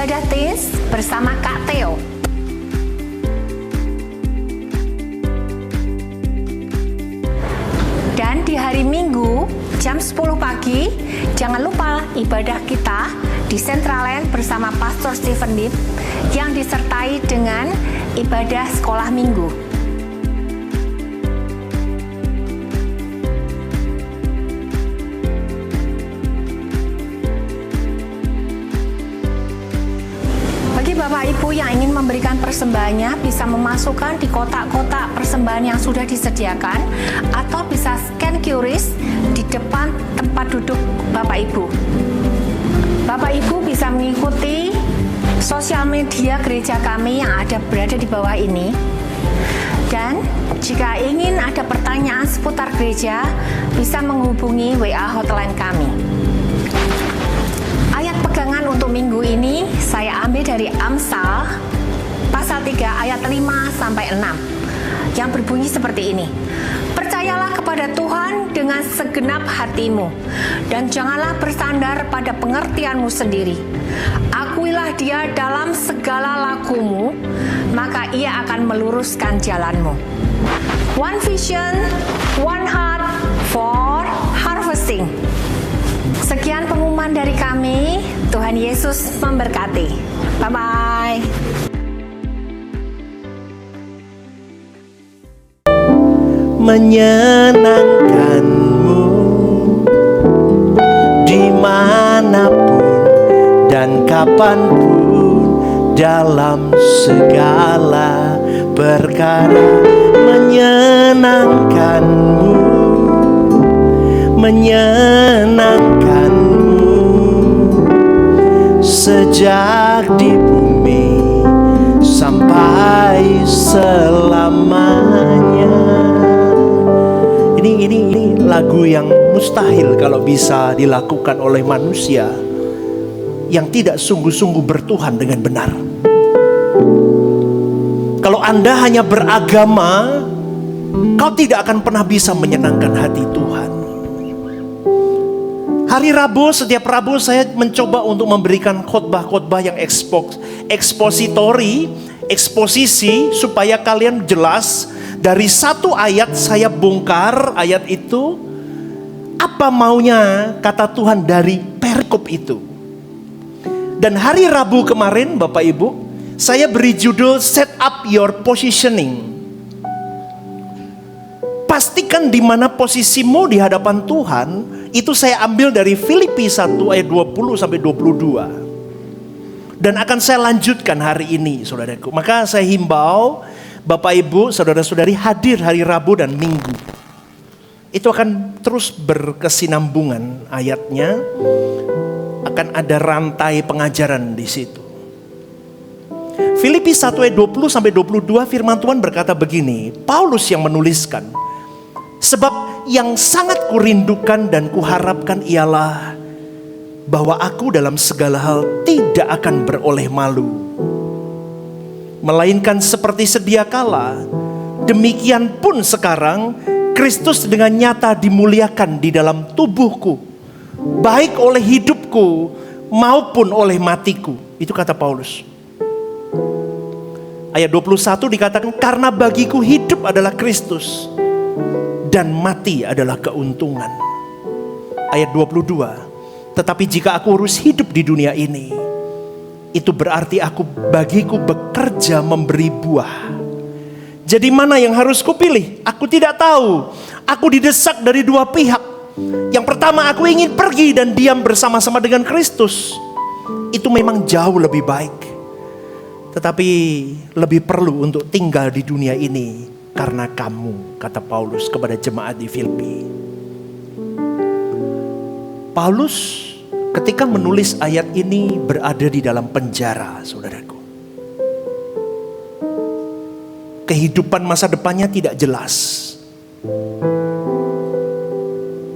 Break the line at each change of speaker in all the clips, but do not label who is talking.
ibadah teens bersama Kak Theo. Dan di hari Minggu jam 10 pagi, jangan lupa ibadah kita di Centraland bersama Pastor Stephen Deep yang disertai dengan ibadah sekolah minggu. Bagi Bapak Ibu yang ingin memberikan persembahannya, bisa memasukkan di kotak-kotak persembahan yang sudah disediakan, atau bisa scan QRIS di depan tempat duduk Bapak Ibu. Bapak Ibu bisa mengikuti sosial media gereja kami yang berada di bawah ini. Dan jika ingin ada pertanyaan seputar gereja, bisa menghubungi WA hotline kami. Ayat pegangan untuk minggu ini saya ambil dari Amsal pasal 3 ayat 5-6 yang berbunyi seperti ini. Percayalah kepada Tuhan dengan segenap hatimu dan janganlah bersandar pada pengertianmu sendiri. Akuilah Dia dalam segala lakumu, maka Ia akan meluruskan jalanmu. One vision, one heart for harvesting. Sekian pengumuman dari kami. Tuhan Yesus memberkati. Bye-bye.
Menyenangkanmu dimanapun dan kapanpun dalam segala perkara. Menyenangkanmu sejak di bumi sampai selamanya. Ini lagu yang mustahil kalau bisa dilakukan oleh manusia yang tidak sungguh-sungguh bertuhan dengan benar. Kalau Anda hanya beragama, kau tidak akan pernah bisa menyenangkan hati Tuhan. Hari Rabu, setiap Rabu saya mencoba untuk memberikan khotbah-khotbah yang eksposisi supaya kalian jelas. Dari satu ayat saya bongkar ayat itu, apa maunya kata Tuhan dari perikop itu. Dan hari Rabu kemarin Bapak Ibu, saya beri judul Set Up Your Positioning. Pastikan di mana posisimu di hadapan Tuhan. Itu saya ambil dari Filipi 1 ayat 20-22. Dan akan saya lanjutkan hari ini, saudaraku. Maka saya himbau Bapak Ibu, saudara-saudari hadir hari Rabu dan Minggu. Itu akan terus berkesinambungan ayatnya. Akan ada rantai pengajaran di situ. Filipi 1 ayat 20-22 firman Tuhan berkata begini. Paulus yang menuliskan. Sebab yang sangat kurindukan dan kuharapkan ialah bahwa aku dalam segala hal tidak akan beroleh malu. Melainkan seperti sedia kala, demikian pun sekarang Kristus dengan nyata dimuliakan di dalam tubuhku, baik oleh hidupku maupun oleh matiku. Itu kata Paulus. Ayat 21 dikatakan, karena bagiku hidup adalah Kristus dan mati adalah keuntungan. Ayat 22, tetapi jika aku harus hidup di dunia ini, itu berarti bagiku bekerja memberi buah. Jadi mana yang harus kupilih? Aku tidak tahu. Aku didesak dari dua pihak. Yang pertama, aku ingin pergi dan diam bersama-sama dengan Kristus. Itu memang jauh lebih baik. Tetapi lebih perlu untuk tinggal di dunia ini karena kamu, kata Paulus kepada jemaat di Filipi. Paulus ketika menulis ayat ini berada di dalam penjara, saudaraku. Kehidupan masa depannya tidak jelas.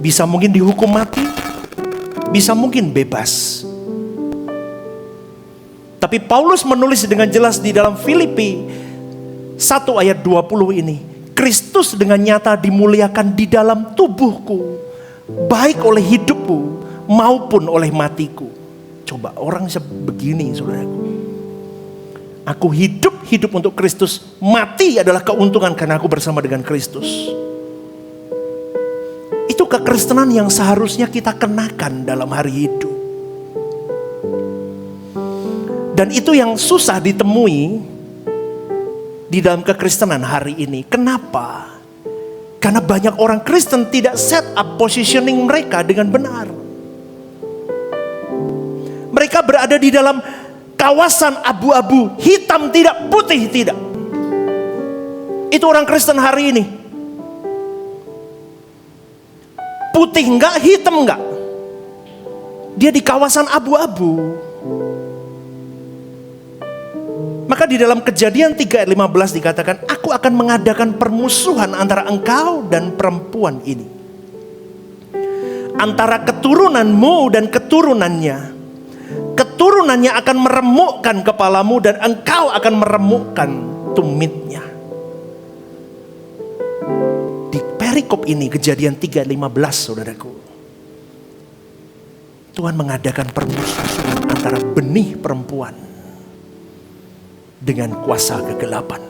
Bisa mungkin dihukum mati, bisa mungkin bebas. Tapi Paulus menulis dengan jelas di dalam Filipi 1 ayat 20 ini. Kristus dengan nyata dimuliakan di dalam tubuhku, baik oleh hidupku maupun oleh matiku. Coba orang bisa begini, saudaraku. Aku hidup untuk Kristus, mati adalah keuntungan karena aku bersama dengan Kristus. Itu kekristenan yang seharusnya kita kenakan dalam hari hidup. Dan itu yang susah ditemui di dalam kekristenan hari ini. Kenapa? Karena banyak orang Kristen tidak set up positioning mereka dengan benar. Mereka berada di dalam kawasan abu-abu, hitam tidak, putih tidak. Itu orang Kristen hari ini. Putih enggak, hitam enggak. Dia di kawasan abu-abu. Maka di dalam Kejadian 3 ayat 15 dikatakan, aku akan mengadakan permusuhan antara engkau dan perempuan ini, antara keturunanmu dan keturunannya. Keturunannya akan meremukkan kepalamu dan engkau akan meremukkan tumitnya. Di perikop ini, Kejadian 3 ayat 15, saudaraku, Tuhan mengadakan permusuhan antara benih perempuan dengan kuasa kegelapan.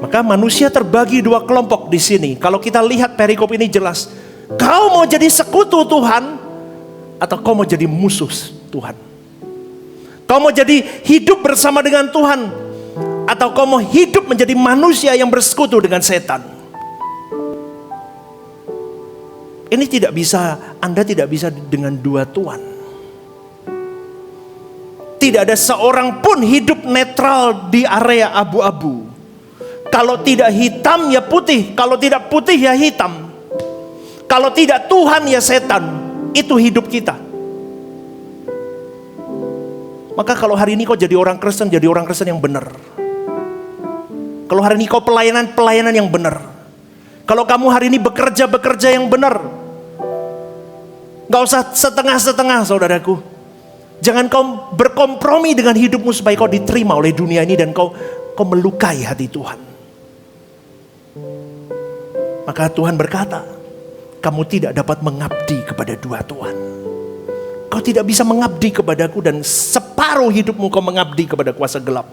Maka manusia terbagi dua kelompok di sini. Kalau kita lihat perikop ini jelas, kau mau jadi sekutu Tuhan atau kau mau jadi musuh Tuhan? Kau mau jadi hidup bersama dengan Tuhan atau kau mau hidup menjadi manusia yang bersekutu dengan setan? Ini tidak bisa, Anda tidak bisa dengan dua Tuhan. Tidak ada seorang pun hidup netral di area abu-abu. Kalau tidak hitam ya putih, kalau tidak putih ya hitam. Kalau tidak Tuhan ya setan. Itu hidup kita. Maka kalau hari ini kau jadi orang Kristen yang benar. Kalau hari ini kau pelayanan yang benar. Kalau kamu hari ini bekerja yang benar. Gak usah setengah-setengah, saudaraku. Jangan kau berkompromi dengan hidupmu supaya kau diterima oleh dunia ini dan kau melukai hati Tuhan. Maka Tuhan berkata, kamu tidak dapat mengabdi kepada dua Tuhan. Kau tidak bisa mengabdi kepadaku dan separuh hidupmu kau mengabdi kepada kuasa gelap.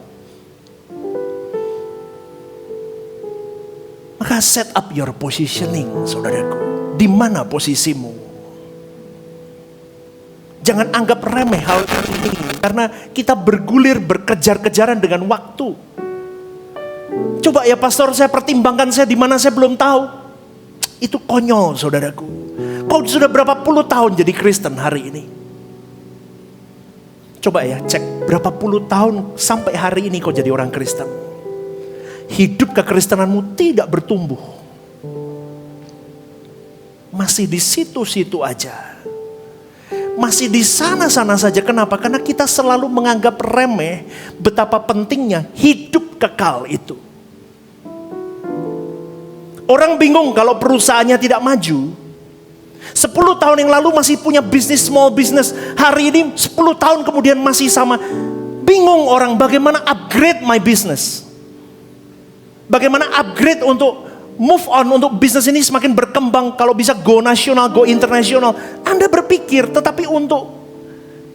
Maka set up your positioning, saudaraku. Di mana posisimu? Jangan anggap remeh hal ini, karena kita bergulir berkejar-kejaran dengan waktu. Coba ya pastor, saya pertimbangkan saya di mana saya belum tahu. Itu konyol, saudaraku. Kau sudah berapa puluh tahun jadi Kristen hari ini? Coba ya cek berapa puluh tahun sampai hari ini kau jadi orang Kristen. Hidup kekristenanmu tidak bertumbuh. Masih di situ-situ aja. Masih di sana-sana saja. Kenapa? Karena kita selalu menganggap remeh betapa pentingnya hidup kekal itu. Orang bingung kalau perusahaannya tidak maju. 10 tahun yang lalu masih punya bisnis, small business. Hari ini 10 tahun kemudian masih sama. Bingung orang bagaimana upgrade my business. Bagaimana upgrade untuk move on, untuk bisnis ini semakin berkembang. Kalau bisa go nasional, go internasional. Anda berpikir, tetapi untuk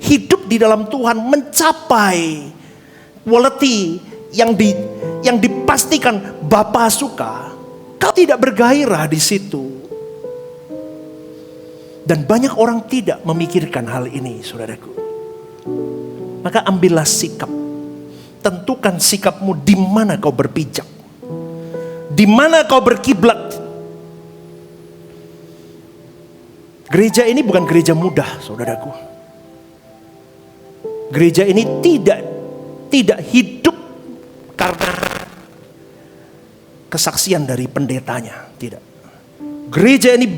hidup di dalam Tuhan, mencapai quality yang dipastikan Bapa suka, kau tidak bergairah di situ. Dan banyak orang tidak memikirkan hal ini, saudaraku. Maka ambillah sikap. Tentukan sikapmu di mana kau berpijak. Di mana kau berkiblat. Gereja ini bukan gereja mudah, saudaraku. Gereja ini tidak hidup karena kesaksian dari pendetanya, tidak. Gereja ini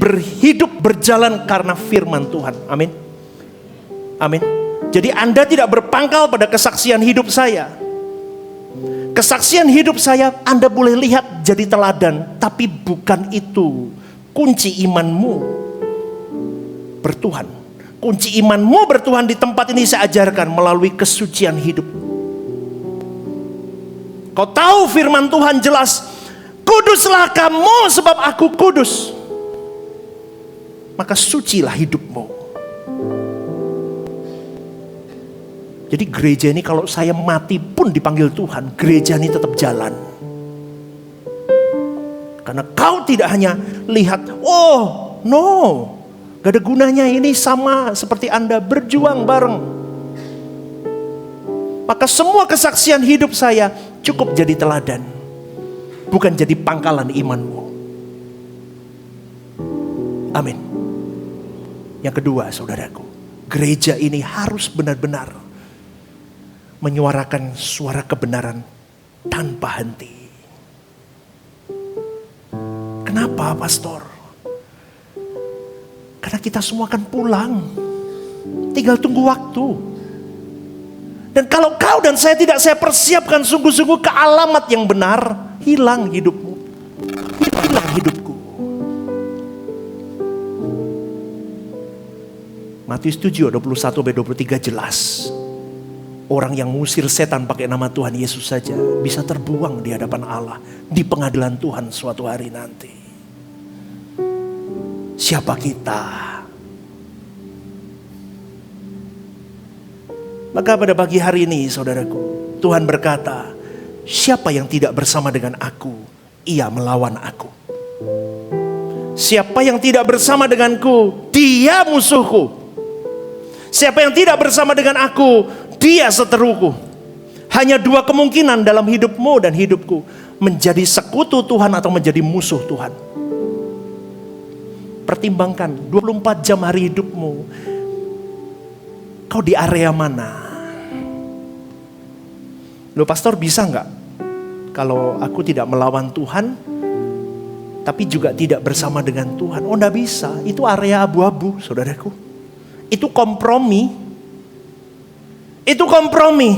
berjalan karena firman Tuhan. Amin. Amin. Jadi Anda tidak berpangkal pada kesaksian hidup saya. Kesaksian hidup saya Anda boleh lihat jadi teladan, tapi bukan itu kunci imanmu bertuhan. Kunci imanmu bertuhan di tempat ini saya ajarkan melalui kesucian hidup. Kau tahu firman Tuhan jelas, kuduslah kamu sebab aku kudus. maka sucilah hidupmu. Jadi gereja ini kalau saya mati pun dipanggil Tuhan, gereja ini tetap jalan. Karena kau tidak hanya lihat, oh no, gak ada gunanya, ini sama seperti Anda berjuang bareng. Maka semua kesaksian hidup saya cukup jadi teladan, bukan jadi pangkalan imanmu. Amin. Yang kedua, saudaraku, gereja ini harus benar-benar menyuarakan suara kebenaran tanpa henti. Kenapa, pastor? Karena kita semua akan pulang, tinggal tunggu waktu. Dan kalau kau dan saya tidak saya persiapkan sungguh-sungguh ke alamat yang benar, hilang hidupmu, hilang hidupku. Matius 7, 21-23 jelas. Orang yang mengusir setan pakai nama Tuhan Yesus saja bisa terbuang di hadapan Allah di pengadilan Tuhan suatu hari nanti. Siapa kita? Maka pada pagi hari ini, saudaraku, Tuhan berkata, siapa yang tidak bersama dengan aku, ia melawan aku. Siapa yang tidak bersama denganku, dia musuhku. Siapa yang tidak bersama dengan aku, dia seteruku. Hanya dua kemungkinan dalam hidupmu dan hidupku, menjadi sekutu Tuhan atau menjadi musuh Tuhan. Pertimbangkan 24 jam hari hidupmu, kau di area mana? Loh pastor, bisa nggak kalau aku tidak melawan Tuhan tapi juga tidak bersama dengan Tuhan? Oh enggak bisa, itu area abu-abu saudaraku. Itu kompromi. Itu kompromi.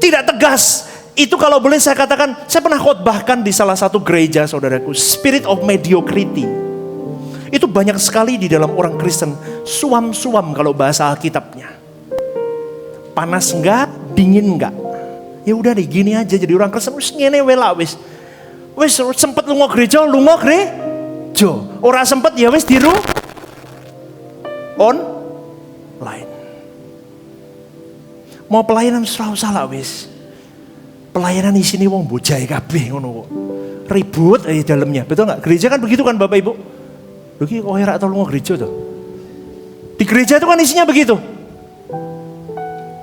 Tidak tegas. Itu kalau boleh saya katakan, saya pernah khotbahkan di salah satu gereja saudaraku, spirit of mediocrity. Itu banyak sekali di dalam orang Kristen, suam-suam kalau bahasa Alkitabnya. Panas enggak, dingin enggak. Ya udah deh gini aja jadi orang Kristen, wis ngene wae lah wis. Wis sempet lunga gereja, lunga gereja. Ora sempet ya wis diru online. Mau pelayanan salah wis. Pelayanan di sini wong bojai kabeh ngono kok. Ribut di dalamnya. Betul enggak? Gereja kan begitu kan Bapak Ibu? Lho ki kok ora tau lunga gereja to. Di gereja itu kan isinya begitu.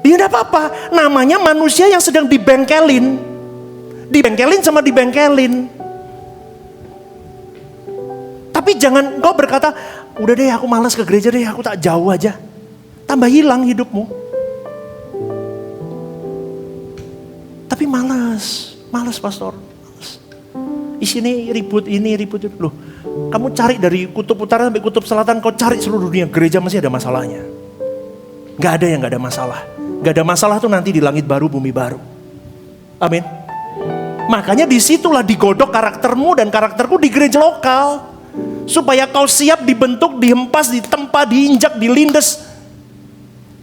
Ya enggak apa-apa. Namanya manusia yang sedang dibengkelin. Dibengkelin sama dibengkelin. Tapi jangan kau berkata, udah deh aku malas ke gereja deh, aku tak jauh aja. Tambah hilang hidupmu. Tapi malas pastor. Malas. Di sini ribut ini, ribut itu. Loh, kamu cari dari kutub utara sampai kutub selatan, kau cari seluruh dunia, gereja masih ada masalahnya. Gak ada yang gak ada masalah. Gak ada masalah tuh nanti di langit baru, bumi baru. Amin. Makanya disitulah digodok karaktermu dan karakterku di gereja lokal. Supaya kau siap dibentuk, dihempas, ditempa, diinjak, dilindes.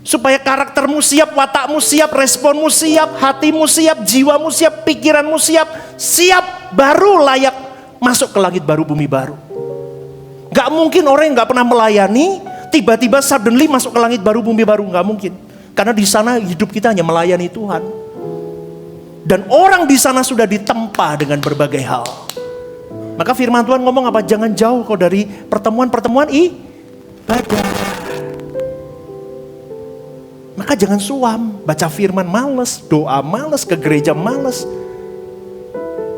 Supaya karaktermu siap, watakmu siap, responmu siap, hatimu siap, jiwamu siap, pikiranmu siap. Siap, baru layak masuk ke langit baru, bumi baru. Gak mungkin orang yang gak pernah melayani, tiba-tiba suddenly masuk ke langit baru, bumi baru. Gak mungkin. Karena di sana hidup kita hanya melayani Tuhan. Dan orang di sana sudah ditempa dengan berbagai hal. Maka firman Tuhan ngomong apa? Jangan jauh kau dari pertemuan-pertemuan ibadah. Maka jangan suam, baca firman males, doa males, ke gereja males.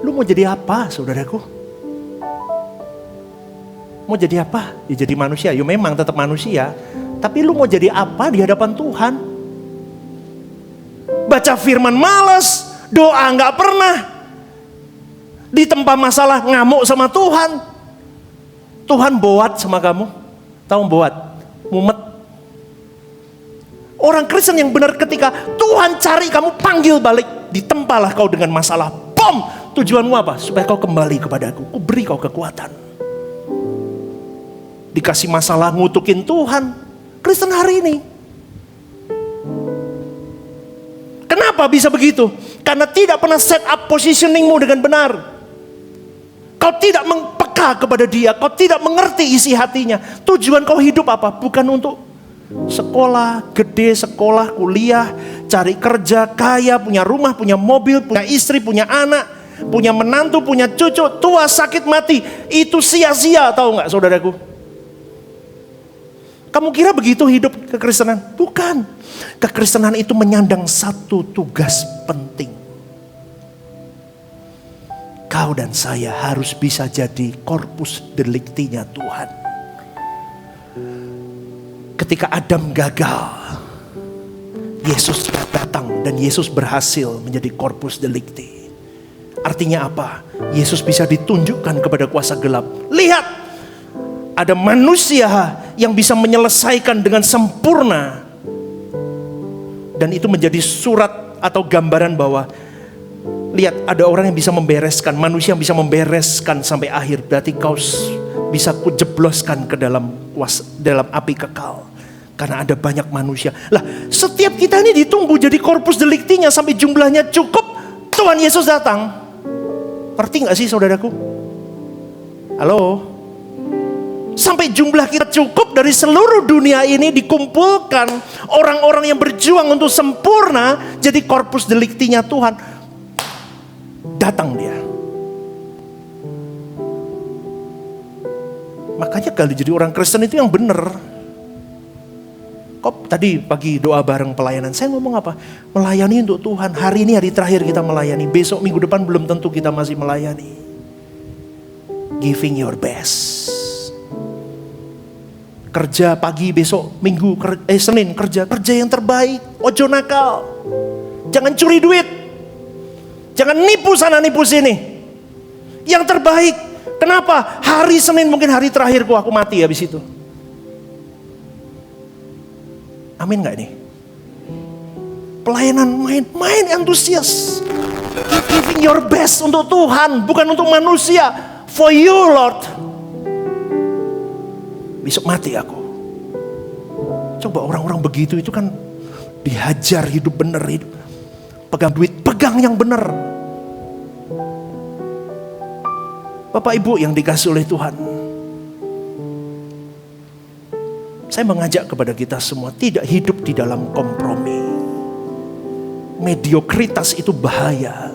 Lu mau jadi apa saudaraku? Mau jadi apa? Ya jadi manusia, ya memang tetap manusia. Tapi lu mau jadi apa di hadapan Tuhan? Baca firman males, doa gak pernah. Ditempa masalah ngamuk sama Tuhan. Tuhan boat sama kamu. Tahu boat? Mumet. Orang Kristen yang benar ketika Tuhan cari kamu panggil balik. Ditempalah kau dengan masalah. Bom! Tujuanmu apa? Supaya kau kembali kepadaku. Ku beri kau kekuatan. Dikasih masalah ngutukin Tuhan. Kristen hari ini. Kenapa bisa begitu? Karena tidak pernah set up positioningmu dengan benar. Kau tidak peka kepada dia, kau tidak mengerti isi hatinya. Tujuan kau hidup apa? Bukan untuk sekolah, gede, sekolah, kuliah, cari kerja, kaya, punya rumah, punya mobil, punya istri, punya anak, punya menantu, punya cucu, tua, sakit, mati. Itu sia-sia, tahu nggak saudaraku? Kamu kira begitu hidup kekristenan? Bukan. Kekristenan itu menyandang satu tugas penting. Kau dan saya harus bisa jadi corpus delicti-nya Tuhan. Ketika Adam gagal, Yesus datang dan Yesus berhasil menjadi corpus delicti. Artinya apa? Yesus bisa ditunjukkan kepada kuasa gelap. Lihat, ada manusia yang bisa menyelesaikan dengan sempurna. Dan itu menjadi surat atau gambaran bahwa lihat, ada orang yang bisa membereskan, manusia yang bisa membereskan sampai akhir. Berarti kau bisa kujebloskan ke dalam api kekal. Karena ada banyak manusia. Lah, setiap kita ini ditunggu jadi corpus delicti-nya sampai jumlahnya cukup, Tuhan Yesus datang. Ngerti gak sih saudaraku? Halo? Sampai jumlah kita cukup dari seluruh dunia ini dikumpulkan orang-orang yang berjuang untuk sempurna jadi corpus delicti-nya Tuhan. Datang dia. Makanya kalau jadi orang Kristen itu yang benar. Kok tadi pagi doa bareng pelayanan, saya ngomong apa? Melayani untuk Tuhan. Hari ini hari terakhir kita melayani. Besok minggu depan belum tentu kita masih melayani. Giving your best. Kerja pagi, besok minggu, Senin kerja yang terbaik. Ojo nakal. Jangan curi duit. Jangan nipu sana nipu sini. Yang terbaik. Kenapa? Hari Senin mungkin hari terakhirku, aku mati habis itu. Amin gak ini? Pelayanan main antusias. Giving your best untuk Tuhan, bukan untuk manusia. For you Lord. Besok mati aku. Coba orang-orang begitu itu kan dihajar hidup bener, hidup. Pegang duit, pegang yang bener. Bapak Ibu yang dikasih oleh Tuhan, saya mengajak kepada kita semua tidak hidup di dalam kompromi. Mediokritas itu bahaya.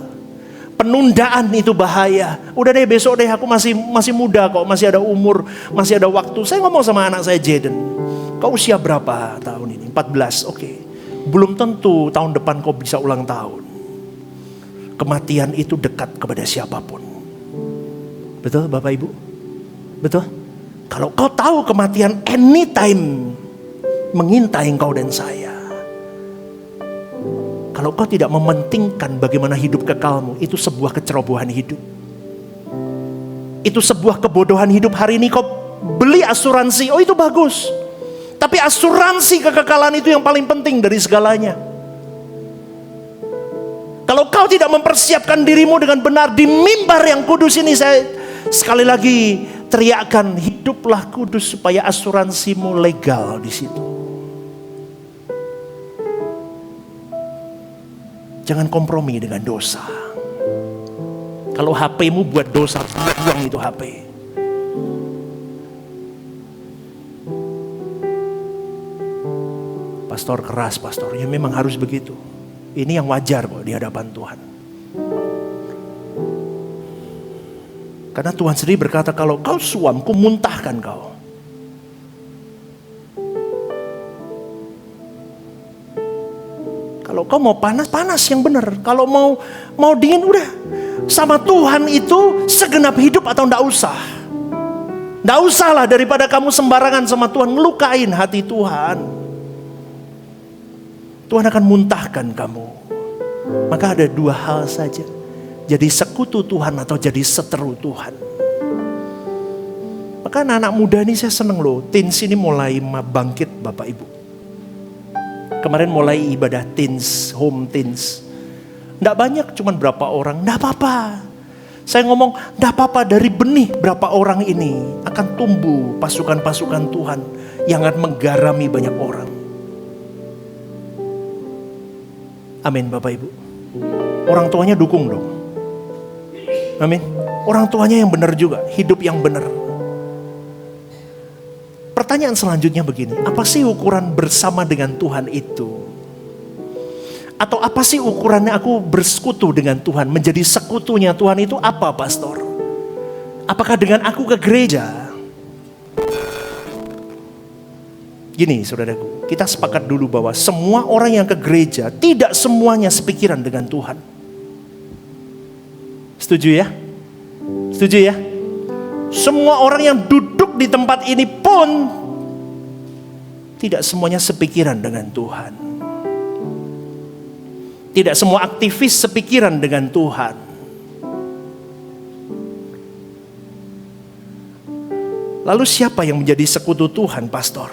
Penundaan itu bahaya. Udah deh besok deh, aku masih muda kok, masih ada umur, masih ada waktu. Saya ngomong sama anak saya Jaden, kau usia berapa tahun ini? 14, oke. Belum tentu tahun depan kau bisa ulang tahun. Kematian itu dekat kepada siapapun. Betul Bapak Ibu? Betul? Kalau kau tahu kematian anytime mengintai engkau dan saya. Kalau kau tidak mementingkan bagaimana hidup kekalmu, itu sebuah kecerobohan hidup. Itu sebuah kebodohan hidup. Hari ini kau beli asuransi, oh itu bagus. Tapi asuransi kekekalan itu yang paling penting dari segalanya. Kalau kau tidak mempersiapkan dirimu dengan benar di mimbar yang kudus ini, saya sekali lagi teriakkan, hiduplah kudus supaya asuransimu legal di situ. Jangan kompromi dengan dosa. Kalau HP-mu buat dosa, buang itu HP. Pastor keras, pastor. Ya memang harus begitu. Ini yang wajar kok di hadapan Tuhan. Karena Tuhan sendiri berkata, kalau kau suam, ku muntahkan kau. Kalau kau mau panas, panas yang benar. Kalau mau dingin, udah. Sama Tuhan itu segenap hidup atau ndak usah. Ndak usahlah daripada kamu sembarangan sama Tuhan, ngelukain hati Tuhan. Tuhan akan muntahkan kamu. Maka ada dua hal saja. Jadi sekutu Tuhan atau jadi seteru Tuhan. Maka anak-anak muda ini saya seneng loh. Teens ini mulai bangkit Bapak Ibu. Kemarin mulai ibadah teens, home teens. Nggak banyak, cuman berapa orang. Nggak apa-apa. Saya ngomong, nggak apa-apa, dari benih berapa orang ini akan tumbuh pasukan-pasukan Tuhan yang akan menggarami banyak orang. Amin Bapak Ibu. Orang tuanya dukung dong. Amin. Orang tuanya yang benar juga, hidup yang benar. Pertanyaan selanjutnya begini, apa sih ukuran bersama dengan Tuhan itu? Atau apa sih ukurannya aku bersekutu dengan Tuhan, menjadi sekutunya Tuhan itu apa, pastor? Apakah dengan aku ke gereja? Gini saudaraku, kita sepakat dulu bahwa semua orang yang ke gereja tidak semuanya sepikiran dengan Tuhan. Setuju ya? Setuju ya? Semua orang yang duduk di tempat ini pun tidak semuanya sepikiran dengan Tuhan. Tidak semua aktivis sepikiran dengan Tuhan. Lalu siapa yang menjadi sekutu Tuhan, pastor?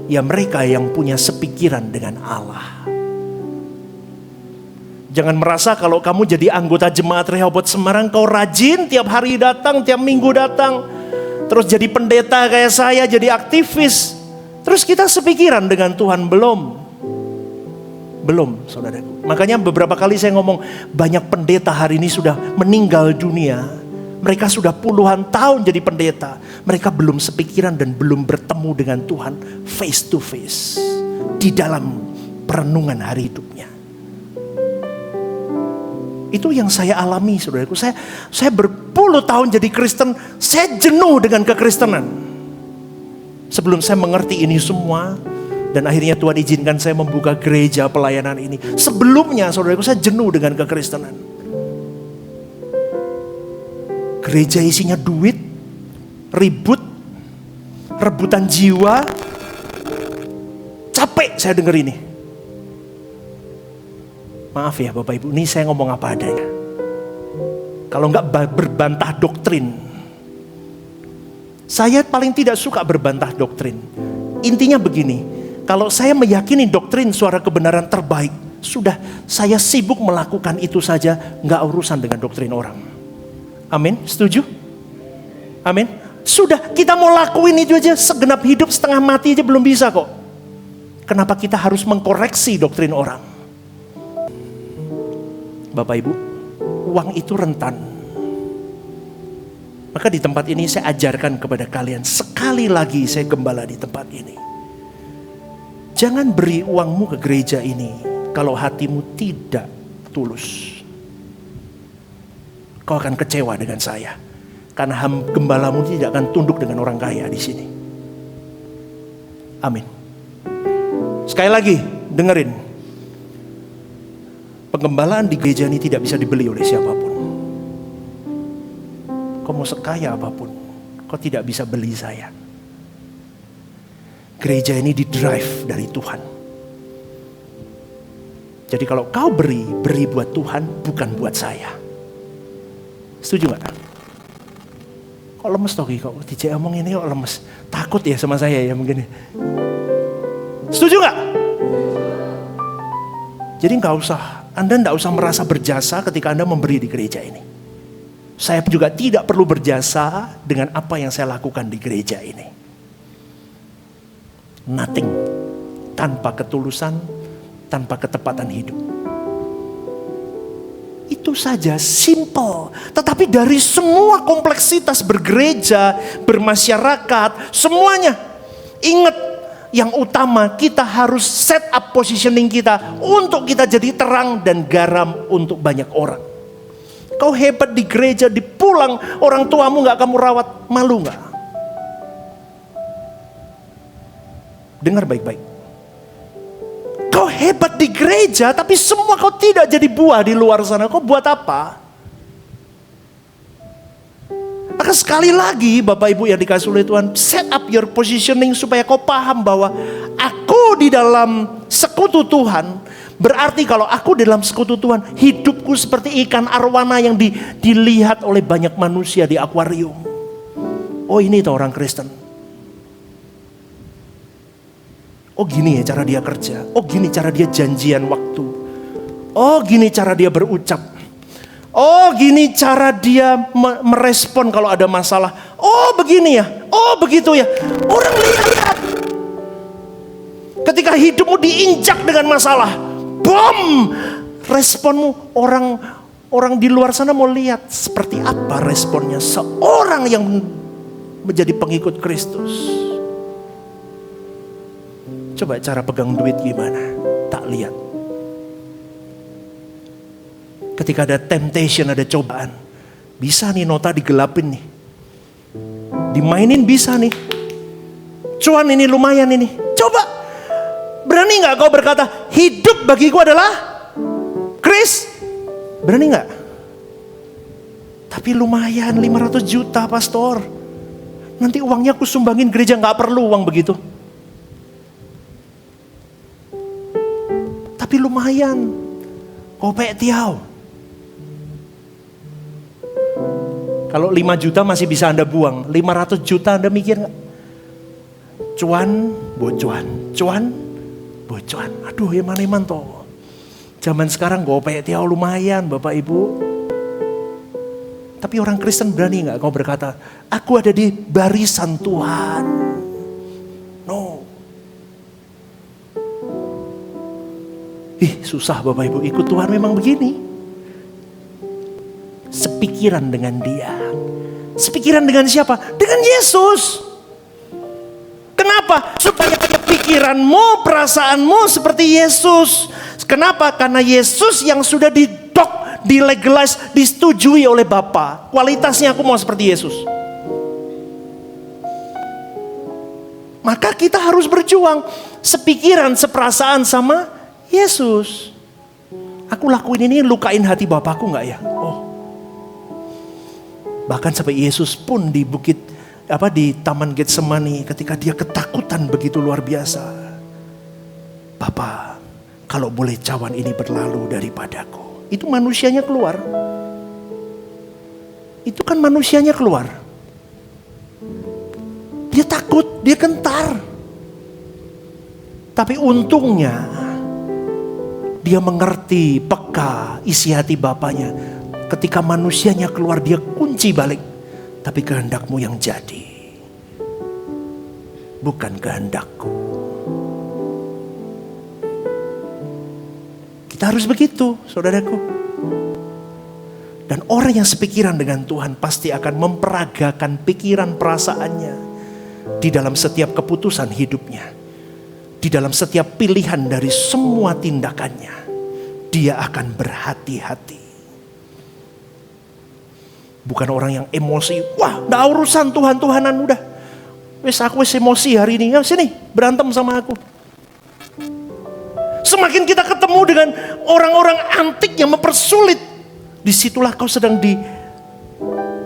Ya mereka yang punya sepikiran dengan Allah. Jangan merasa kalau kamu jadi anggota jemaat Rehoboth Semarang, kau rajin tiap hari datang, tiap minggu datang. Terus jadi pendeta kayak saya, jadi aktivis. Terus kita sepikiran dengan Tuhan, belum. Belum, saudaraku. Makanya beberapa kali saya ngomong, banyak pendeta hari ini sudah meninggal dunia. Mereka sudah puluhan tahun jadi pendeta. Mereka belum sepikiran dan belum bertemu dengan Tuhan face to face. Di dalam perenungan hari hidupnya. Itu yang saya alami, saudaraku. Saya berpuluh tahun jadi Kristen, saya jenuh dengan kekristenan. Sebelum saya mengerti ini semua, dan akhirnya Tuhan izinkan saya membuka gereja pelayanan ini. Sebelumnya, saudaraku, saya jenuh dengan kekristenan. Gereja isinya duit, ribut, rebutan jiwa. Capek saya dengar ini. Maaf ya Bapak Ibu, ini saya ngomong apa adanya. Kalau enggak berbantah doktrin. Saya paling tidak suka berbantah doktrin. Intinya begini, kalau saya meyakini doktrin suara kebenaran terbaik, sudah saya sibuk melakukan itu saja, enggak urusan dengan doktrin orang. Amin, setuju? Amin. Sudah, kita mau lakuin itu aja, segenap hidup setengah mati aja belum bisa kok. Kenapa kita harus mengkoreksi doktrin orang? Bapak Ibu, uang itu rentan. Maka di tempat ini saya ajarkan kepada kalian, sekali lagi saya gembala di tempat ini. Jangan beri uangmu ke gereja ini kalau hatimu tidak tulus. Kau akan kecewa dengan saya. Karena gembalamu tidak akan tunduk dengan orang kaya di sini. Amin. Sekali lagi, dengerin. Penggembalaan di gereja ini tidak bisa dibeli oleh siapapun. Kau mau sekaya apapun, kau tidak bisa beli saya. Gereja ini didrive dari Tuhan. Jadi kalau kau beri buat Tuhan, bukan buat saya. Setuju gak? Kok lemes toh kok DJ omong ini kok lemes. Takut ya sama saya ya mungkin. Setuju gak? Jadi Anda tidak usah merasa berjasa ketika Anda memberi di gereja ini. Saya juga tidak perlu berjasa dengan apa yang saya lakukan di gereja ini. Nothing. Tanpa ketulusan, tanpa ketepatan hidup. Itu saja, simple. Tetapi dari semua kompleksitas bergereja, bermasyarakat, semuanya. Ingat, yang utama kita harus set up positioning kita untuk kita jadi terang dan garam untuk banyak orang. Kau hebat di gereja, di pulang orang tuamu gak kamu rawat, malu gak? Dengar baik-baik. Kau hebat di gereja tapi semua kau tidak jadi buah di luar sana, kau buat apa? Maka sekali lagi Bapak Ibu yang dikasih oleh Tuhan, set up your positioning supaya kau paham bahwa aku di dalam sekutu Tuhan. Berarti kalau aku di dalam sekutu Tuhan, hidupku seperti ikan arwana yang dilihat oleh banyak manusia di akuarium. Oh ini tuh orang Kristen. Oh gini ya cara dia kerja. Oh gini cara dia janjian waktu. Oh gini cara dia berucap. Oh gini cara dia merespon kalau ada masalah. Oh begini ya. Oh begitu ya. Orang lihat. Ketika hidupmu diinjak dengan masalah, bom, responmu orang Orang di luar sana mau lihat seperti apa responnya seorang yang menjadi pengikut Kristus. Coba cara pegang duit gimana? Tak lihat. Ketika ada temptation, ada cobaan, bisa nih nota digelapin nih. Dimainin bisa nih. Cuan ini lumayan ini. Coba. Berani gak kau berkata, hidup bagiku adalah Kris? Berani gak? Tapi lumayan 500 juta pastor. Nanti uangnya aku sumbangin gereja, gak perlu uang begitu. Tapi lumayan. Kopek tiaw. Kalau 5 juta masih bisa Anda buang. 500 juta Anda mikir gak? Cuan, bocuan. Cuan, bocuan. Aduh, eman-eman toh. Zaman sekarang gopek tiaw lumayan Bapak Ibu. Tapi orang Kristen berani gak kau berkata, aku ada di barisan Tuhan? No. Susah Bapak Ibu, ikut Tuhan memang begini. Sepikiran dengan Dia. Sepikiran dengan siapa? Dengan Yesus. Kenapa? Supaya pikiranmu, perasaanmu seperti Yesus. Kenapa? Karena Yesus yang sudah dilegalize, disetujui oleh Bapa. Kualitasnya aku mau seperti Yesus. Maka kita harus berjuang. Sepikiran, seperasaan sama Yesus. Aku lakuin ini lukain hati Bapakku gak ya? Bahkan sampai Yesus pun di di Taman Getsemani ketika dia ketakutan begitu luar biasa. Bapa, kalau boleh cawan ini berlalu daripadaku. Itu manusianya keluar. Itu kan manusianya keluar. Dia takut, dia gentar. Tapi untungnya dia mengerti peka isi hati Bapaknya. Ketika manusianya keluar dia kunci balik. Tapi kehendakmu yang jadi. Bukan kehendakku. Kita harus begitu saudaraku. Dan orang yang sepikiran dengan Tuhan pasti akan memperagakan pikiran perasaannya. Di dalam setiap keputusan hidupnya. Di dalam setiap pilihan dari semua tindakannya. Dia akan berhati-hati. Bukan orang yang emosi. Wah, gak urusan Tuhan-Tuhanan udah. Aku emosi hari ini. Ya, sini berantem sama aku. Semakin kita ketemu dengan orang-orang antik yang mempersulit. Disitulah kau sedang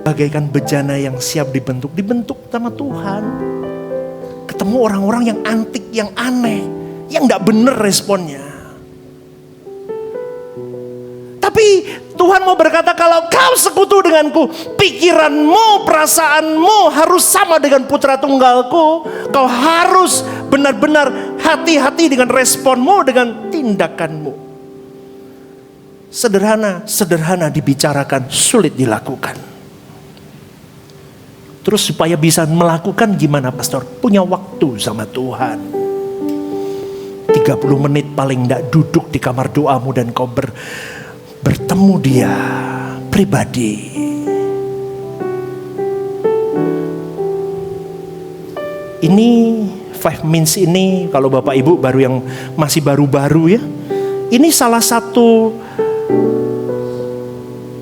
bagaikan bejana yang siap dibentuk. Dibentuk sama Tuhan. Ketemu orang-orang yang antik, yang aneh. Yang gak bener responnya. Tapi Tuhan mau berkata, kalau kau sekutu denganku, pikiranmu, perasaanmu harus sama dengan putra tunggalku. Kau harus benar-benar hati-hati dengan responmu, dengan tindakanmu. Sederhana dibicarakan, sulit dilakukan. Terus supaya bisa melakukan gimana pastor? Punya waktu sama Tuhan. 30 menit paling enggak duduk di kamar doamu dan kau bertemu Dia pribadi. Ini 5 minutes ini kalau Bapak Ibu baru yang masih baru-baru ya. Ini salah satu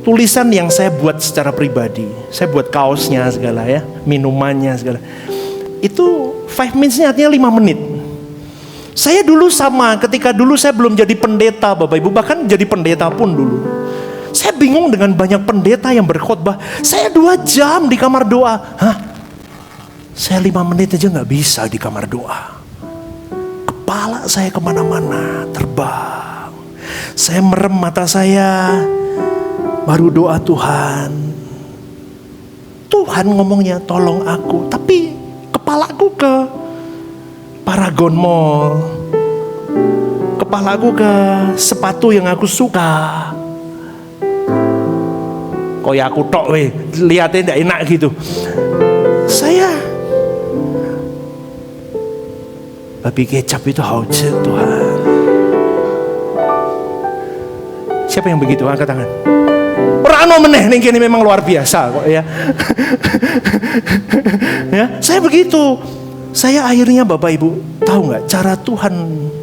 tulisan yang saya buat secara pribadi. Saya buat kaosnya segala ya, minumannya segala. Itu 5 minutes-nya artinya 5 menit. Saya dulu sama, ketika dulu saya belum jadi pendeta Bapak Ibu, bahkan jadi pendeta pun dulu. Saya bingung dengan banyak pendeta yang berkhotbah. Saya 2 jam di kamar doa. Saya 5 menit aja gak bisa di kamar doa. Kepala saya kemana-mana, terbang. Saya merem mata saya, baru doa Tuhan. Tuhan ngomongnya tolong aku, tapi kepalaku ke Paragon Mall, kepalaku ke sepatu yang aku suka. Kok ya aku tok weh, lihatnya tidak enak gitu. Saya babi kecap itu haujat Tuhan. Siapa yang begitu? Angkat tangan. Rano meneh ning kene memang luar biasa kok ya. Ya, saya begitu. Saya akhirnya Bapak Ibu tahu nggak cara Tuhan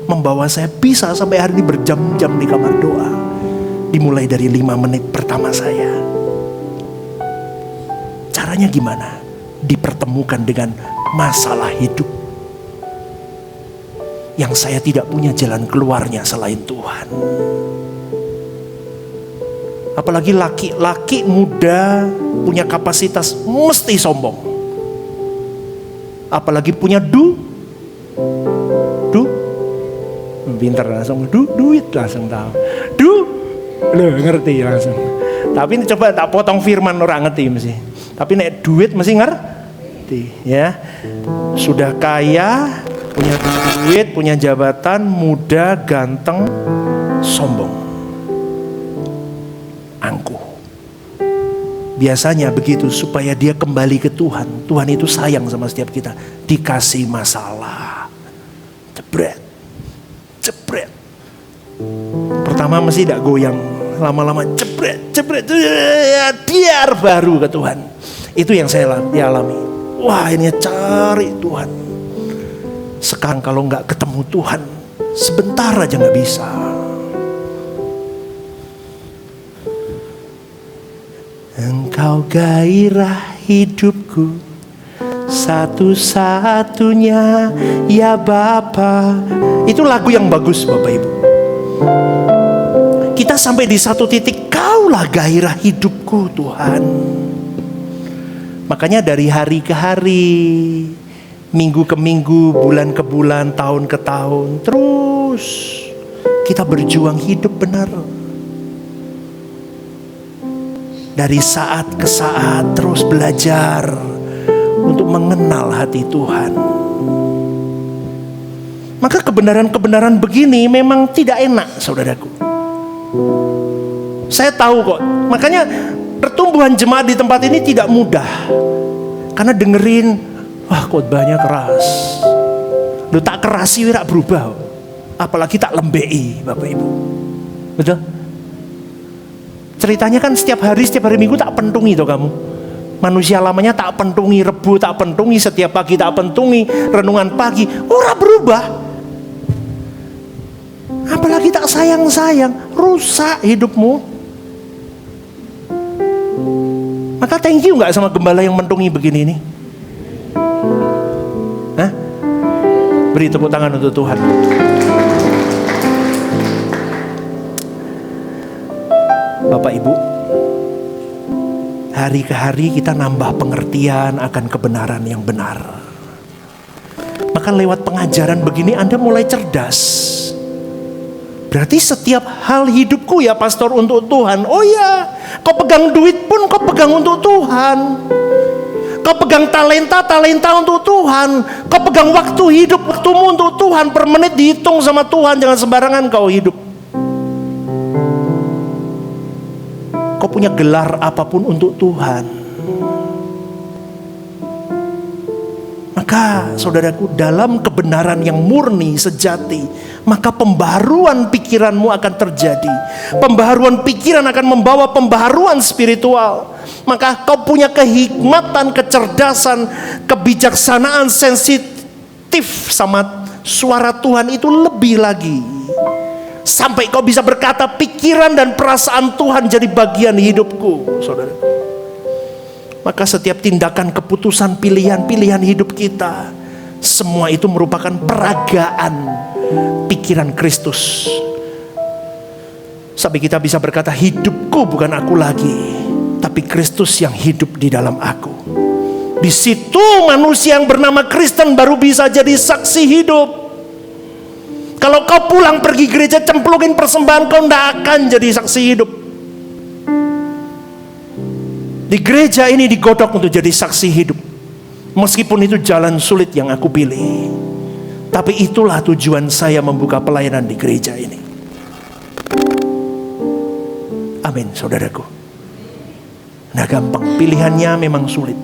membawa saya bisa sampai hari ini berjam-jam di kamar doa. Dimulai dari 5 menit pertama saya. Caranya gimana? Dipertemukan dengan masalah hidup yang saya tidak punya jalan keluarnya selain Tuhan. Apalagi laki-laki muda punya kapasitas mesti sombong. Apalagi punya pintar langsung duit langsung tahu. Loh ngerti langsung. Tapi ini coba tak potong firman orang ngerti mesti. Tapi nek duit mesti ngerti ya. Sudah kaya, punya duit, punya jabatan, muda, ganteng, sombong, angkuh. Biasanya begitu supaya dia kembali ke Tuhan. Tuhan itu sayang sama setiap kita. Dikasih masalah, jebret. Pertama mesti tidak goyang, lama-lama jebret, biar baru ke Tuhan. Itu yang saya alami. Wah, ini cari Tuhan. Sekarang kalau nggak ketemu Tuhan, sebentar aja nggak bisa. Engkau gairah hidupku, satu-satunya ya Bapa. Itu lagu yang bagus Bapak Ibu. Kita sampai di satu titik, Kaulah gairah hidupku Tuhan. Makanya dari hari ke hari, minggu ke minggu, bulan ke bulan, tahun ke tahun, terus kita berjuang hidup benar. Dari saat ke saat terus belajar untuk mengenal hati Tuhan. Maka kebenaran-kebenaran begini memang tidak enak, saudaraku. Saya tahu kok. Makanya pertumbuhan jemaat di tempat ini tidak mudah. Karena dengerin, wah khotbahnya keras. Lu tak kerasi wirak berubah. Apalagi tak lembei, Bapak Ibu. Betul? Ceritanya kan setiap hari Minggu tak pentungi toh kamu. Manusia lamanya tak pentungi, Rebu tak pentungi, setiap pagi tak pentungi, renungan pagi. Ora berubah. Apalagi tak sayang-sayang, rusak hidupmu. Maka thank you gak sama gembala yang mentungi begini nih? Hah? Beri tepuk tangan untuk Tuhan. Bapak Ibu, hari ke hari kita nambah pengertian akan kebenaran yang benar. Maka lewat pengajaran begini Anda mulai cerdas. Berarti setiap hal hidupku ya pastor untuk Tuhan. Oh ya, kau pegang duit pun kau pegang untuk Tuhan. Kau pegang talenta untuk Tuhan. Kau pegang waktumu untuk Tuhan. Per menit dihitung sama Tuhan, jangan sembarangan kau hidup. Kau punya gelar apapun untuk Tuhan. Maka saudaraku, dalam kebenaran yang murni sejati, maka pembaharuan pikiranmu akan terjadi. Pembaharuan pikiran akan membawa pembaharuan spiritual. Maka kau punya kehikmatan, kecerdasan, kebijaksanaan, sensitif sama suara Tuhan itu lebih lagi. Sampai kau bisa berkata, pikiran dan perasaan Tuhan jadi bagian hidupku, saudara. Maka setiap tindakan, keputusan, pilihan hidup kita, semua itu merupakan peragaan pikiran Kristus. Sampai kita bisa berkata, hidupku bukan aku lagi, tapi Kristus yang hidup di dalam aku. Di situ manusia yang bernama Kristen baru bisa jadi saksi hidup. Kalau kau pulang pergi gereja cemplungin persembahan, kau tidak akan jadi saksi hidup. Di gereja ini digodok untuk jadi saksi hidup. Meskipun itu jalan sulit yang aku pilih, tapi itulah tujuan saya membuka pelayanan di gereja ini. Amin, saudaraku. Nah gampang, pilihannya memang sulit.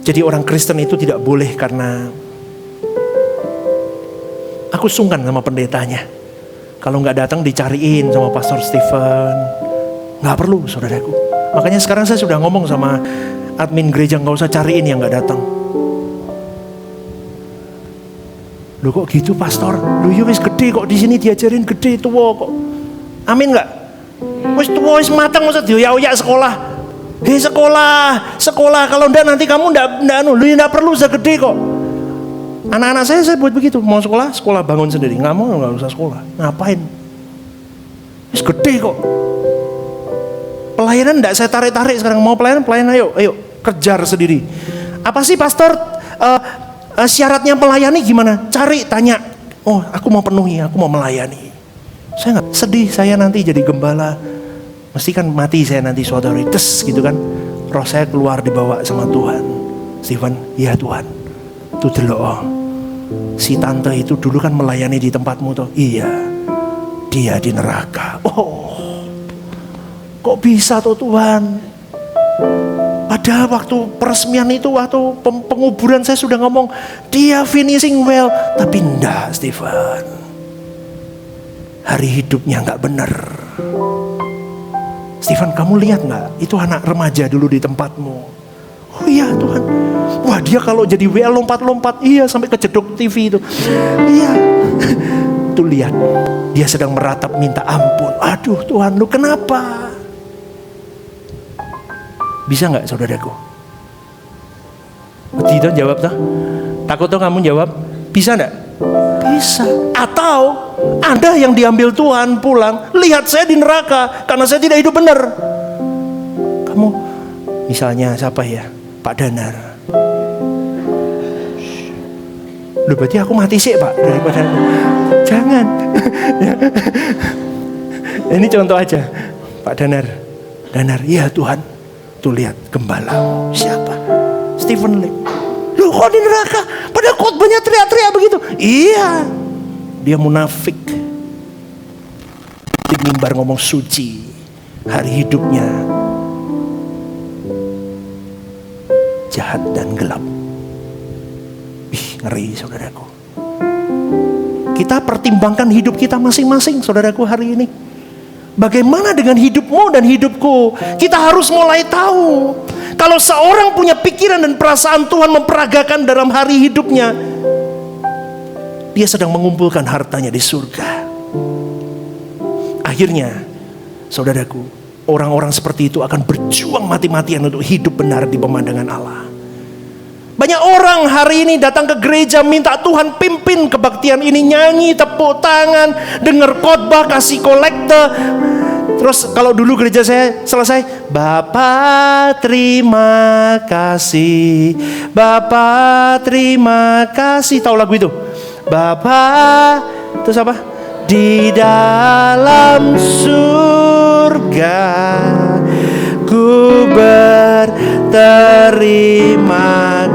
Jadi orang Kristen itu tidak boleh karena aku sungkan sama pendetanya. Kalau nggak datang dicariin sama Pastor Stephen, Nggak perlu, saudaraku. Makanya sekarang saya sudah ngomong sama admin gereja, nggak usah cariin yang nggak datang. Loh kok gitu pastor? Loh ya wis gede kok, di sini diajarin gede tua kok. Amin nggak? Wis tua wis matang, masa dioyak-oyak sekolah. Hei sekolah, kalau enggak nanti kamu enggak perlu segede kok. Anak-anak saya buat begitu, mau sekolah bangun sendiri, nggak mau nggak usah sekolah. Ngapain? Wis gede kok. Pelayanan enggak saya tarik-tarik sekarang, mau pelayanan ayo kejar sendiri. Apa sih pastor syaratnya melayani gimana? Cari, tanya. Oh aku mau penuhi, aku mau melayani. Saya nggak sedih, saya nanti jadi gembala. Mesti kan mati saya nanti suatu hari, gitu kan. Roh saya keluar dibawa sama Tuhan. Stephen, ya Tuhan. Tuh delok, si tante itu dulu kan melayani di tempatmu tuh. Iya, dia di neraka. Oh, kok bisa tuh Tuhan? Padahal waktu peresmian itu, waktu penguburan saya sudah ngomong, dia finishing well. Tapi enggak Stephen. Hari hidupnya enggak benar. Stephen, kamu lihat nggak? Itu anak remaja dulu di tempatmu. Oh iya Tuhan. Wah dia kalau jadi WL lompat-lompat. Iya sampai kejedok TV itu. Iya. Tuh lihat. Dia sedang meratap minta ampun. Aduh Tuhan lu kenapa? Bisa nggak saudaraku? Tidak jawab tuh. Takut tuh kamu jawab. Bisa nggak? Bisa. Atau Anda yang diambil Tuhan pulang, lihat saya di neraka karena saya tidak hidup benar. Kamu misalnya siapa ya? Pak Danar. Loh berarti aku mati sih Pak daripada jangan. Ini contoh aja. Pak Danar, iya Tuhan. Tuh lihat gembala. Siapa? Stephen Lim. Loh kok di neraka? Padahal khotbahnya teriak-teriak begitu. Iya. Dia munafik. Di mimbar ngomong suci. Hari hidupnya jahat dan gelap. Ngeri saudaraku. Kita pertimbangkan hidup kita masing-masing saudaraku hari ini. Bagaimana dengan hidupmu dan hidupku? Kita harus mulai tahu. Kalau seorang punya pikiran dan perasaan Tuhan memperagakan dalam hari hidupnya, dia sedang mengumpulkan hartanya di surga. Akhirnya, saudaraku, orang-orang seperti itu akan berjuang mati-matian untuk hidup benar di pemandangan Allah. Banyak orang hari ini datang ke gereja minta Tuhan pimpin kebaktian ini, nyanyi, tepuk tangan, dengar khotbah, kasih kolekte. Terus kalau dulu gereja saya selesai, Bapa terima kasih, Bapa terima kasih. Tahu lagu itu? Bapa, terus apa? Di dalam surga ku berterima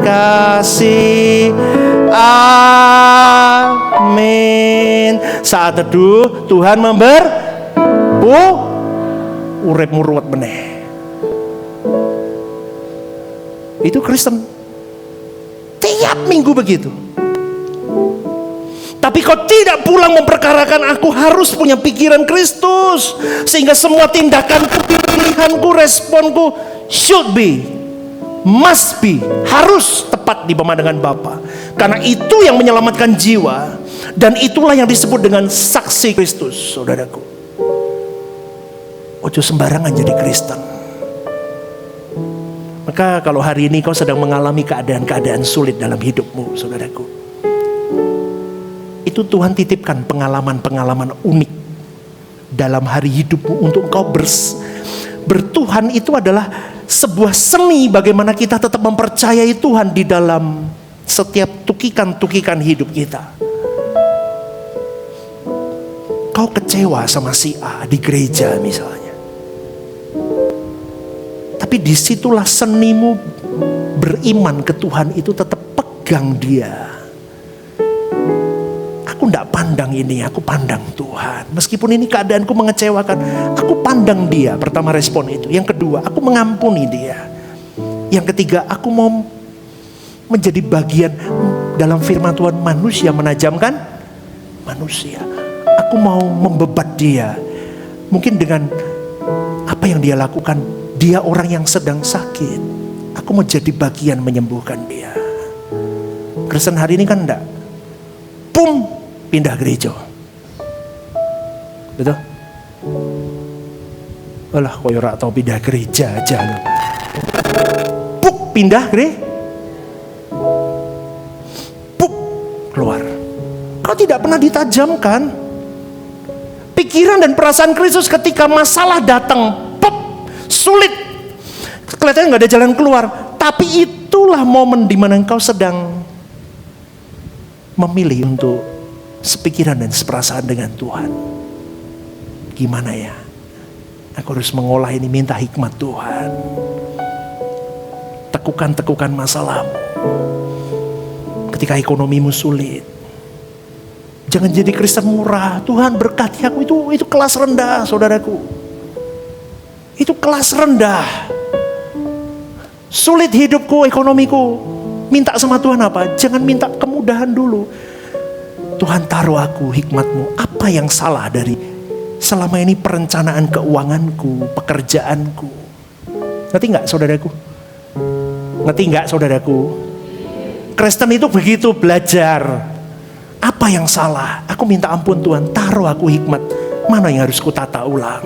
kasih. Amin. Saat teduh Tuhan uripmu ruwet meneh. Itu Kristen. Tiap minggu begitu. Tapi kau tidak pulang memperkarakan aku harus punya pikiran Kristus. Sehingga semua tindakanku, pilihanku, responku should be, must be, harus tepat di pemandangan Bapa. Karena itu yang menyelamatkan jiwa. Dan itulah yang disebut dengan saksi Kristus, saudaraku. Ojo sembarangan jadi Kristen. Maka kalau hari ini kau sedang mengalami keadaan-keadaan sulit dalam hidupmu, saudaraku, itu Tuhan titipkan pengalaman-pengalaman unik dalam hari hidupmu untuk kau bertuhan. Itu adalah sebuah seni bagaimana kita tetap mempercayai Tuhan di dalam setiap tukikan-tukikan hidup kita. Kau kecewa sama si A di gereja misalnya, tapi disitulah senimu beriman ke Tuhan itu tetap pegang dia. Aku tidak pandang ini, aku pandang Tuhan. Meskipun ini keadaanku mengecewakan, aku pandang dia. Pertama respon itu. Yang kedua, aku mengampuni dia. Yang ketiga, aku mau menjadi bagian dalam firman Tuhan, manusia menajamkan manusia. Aku mau membebat dia. Mungkin dengan Apa yang dia lakukan? Dia orang yang sedang sakit. Aku mau jadi bagian menyembuhkan dia. Kristen hari ini kan enggak. Pum, pindah gereja. Betul? Alah, koyo ora tau pindah gereja aja loh. Puk, pindah gereja. Puk, keluar. Kau tidak pernah ditajamkan pikiran dan perasaan Kristus ketika masalah datang. Pop, sulit. Kelihatannya gak ada jalan keluar. Tapi itulah momen di mana engkau sedang memilih untuk sepikiran dan seperasaan dengan Tuhan. Gimana ya? Aku harus mengolah ini, minta hikmat Tuhan. Tekukan-tekukan masalahmu. Ketika ekonomimu sulit, jangan jadi Kristen murah. Tuhan berkati aku, itu kelas rendah, saudaraku. Itu kelas rendah. Sulit hidupku, ekonomiku. Minta sama Tuhan apa? Jangan minta kemudahan dulu. Tuhan, taruh aku hikmatmu. Apa yang salah dari selama ini perencanaan keuanganku, pekerjaanku? Ngerti gak saudaraku? Ngerti gak saudaraku? Kristen itu begitu belajar. Apa yang salah? Aku minta ampun Tuhan, taruh aku hikmat. Mana yang harus kutata ulang?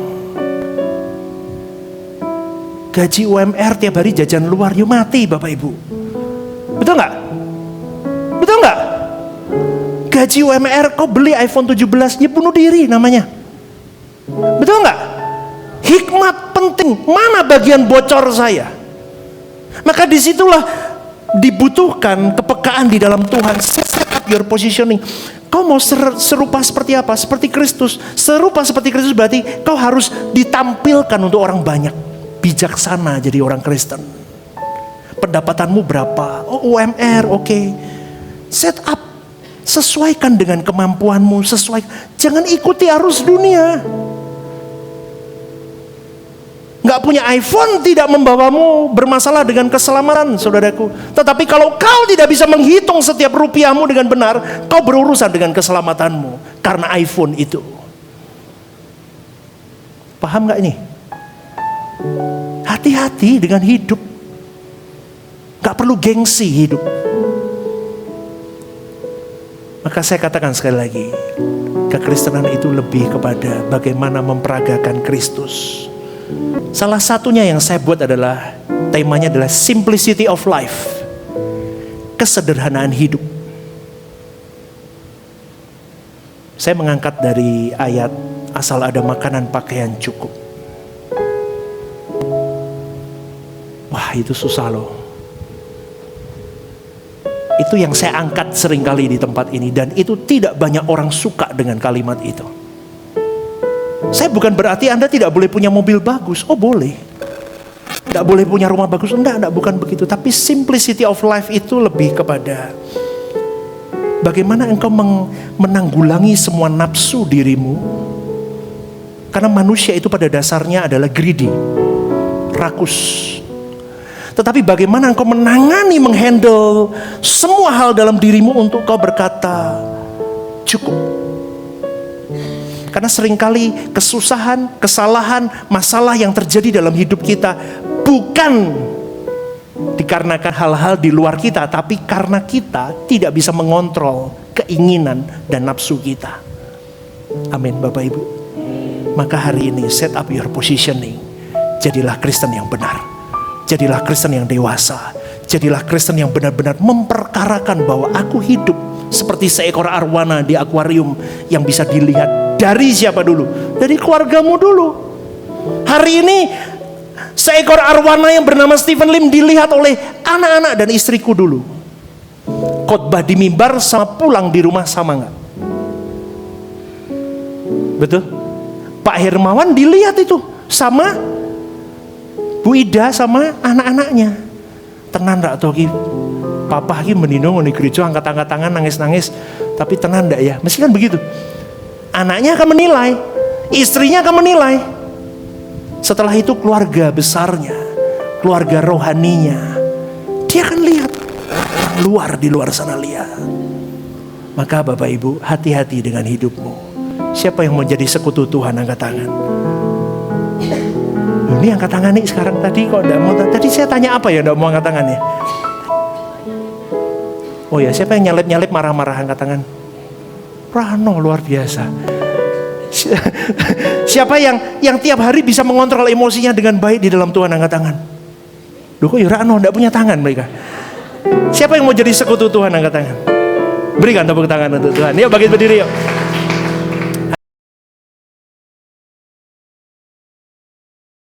Gaji UMR tiap hari jajan luar, yuk mati Bapak Ibu. Betul gak? Betul gak? Gaji UMR kau beli iPhone 17, ya bunuh diri namanya. Betul gak? Hikmat penting. Mana bagian bocor saya? Maka disitulah dibutuhkan kepekaan di dalam Tuhan. Set up your positioning. Kau mau serupa seperti apa? Seperti Kristus. Serupa seperti Kristus berarti kau harus ditampilkan untuk orang banyak. Bijaksana jadi orang Kristen. Pendapatanmu berapa? Oh, UMR, oke. Set up. Sesuaikan dengan kemampuanmu. Jangan ikuti arus dunia. Gak punya iPhone tidak membawamu bermasalah dengan keselamatan, saudaraku. Tetapi kalau kau tidak bisa menghitung setiap rupiahmu dengan benar, kau berurusan dengan keselamatanmu karena iPhone itu. Paham gak ini? Hati-hati dengan hidup. Gak perlu gengsi hidup. Maka saya katakan sekali lagi, kekristenan itu lebih kepada bagaimana memperagakan Kristus. Salah satunya yang saya buat adalah, temanya adalah simplicity of life. Kesederhanaan hidup. Saya mengangkat dari ayat, asal ada makanan pakaian cukup. Wah, itu susah loh. Itu yang saya angkat seringkali di tempat ini. Dan itu tidak banyak orang suka dengan kalimat itu. Saya bukan berarti Anda tidak boleh punya mobil bagus. Oh boleh. Tidak boleh punya rumah bagus. Enggak, bukan begitu. Tapi simplicity of life itu lebih kepada bagaimana engkau menanggulangi semua nafsu dirimu. Karena manusia itu pada dasarnya adalah greedy, rakus. Tetapi bagaimana engkau menangani, menghandle semua hal dalam dirimu untuk kau berkata cukup. Karena seringkali kesusahan, kesalahan, masalah yang terjadi dalam hidup kita bukan dikarenakan hal-hal di luar kita, tapi karena kita tidak bisa mengontrol keinginan dan nafsu kita. Amin Bapak Ibu. Maka hari ini set up your positioning. Jadilah Kristen yang benar. Jadilah Kristen yang dewasa. Jadilah Kristen yang benar-benar memperkarakan bahwa aku hidup seperti seekor arwana di akuarium yang bisa dilihat dari siapa dulu? Dari keluargamu dulu. Hari ini seekor arwana yang bernama Stephen Lim dilihat oleh anak-anak dan istriku dulu. Khotbah di mimbar sama pulang di rumah sama gak? Betul? Pak Hermawan dilihat itu sama Bu Ida sama anak-anaknya. Tenan ndak toh ki? Papa ki menino ngene gereja angkat-angkat tangan nangis-nangis, tapi tenan ndak ya? Mesti kan begitu. Anaknya akan menilai, istrinya akan menilai. Setelah itu keluarga besarnya, keluarga rohaninya, dia akan lihat luar di luar sana lihat. Maka Bapak Ibu, hati-hati dengan hidupmu. Siapa yang mau jadi sekutu Tuhan, angkat tangan. Loh, ini angkat tangan nih sekarang, tadi kok enggak mau. Tadi saya tanya apa ya enggak mau angkat tangannya? Oh ya, siapa yang nyalip-nyalip marah-marah angkat tangan? Rano, luar biasa. Siapa yang tiap hari bisa mengontrol emosinya dengan baik di dalam Tuhan, angkat tangan? Duh, kok ya Rano enggak punya tangan mereka? Siapa yang mau jadi sekutu Tuhan, angkat tangan? Berikan tepuk tangan untuk Tuhan. Yuk, bangkit berdiri yuk.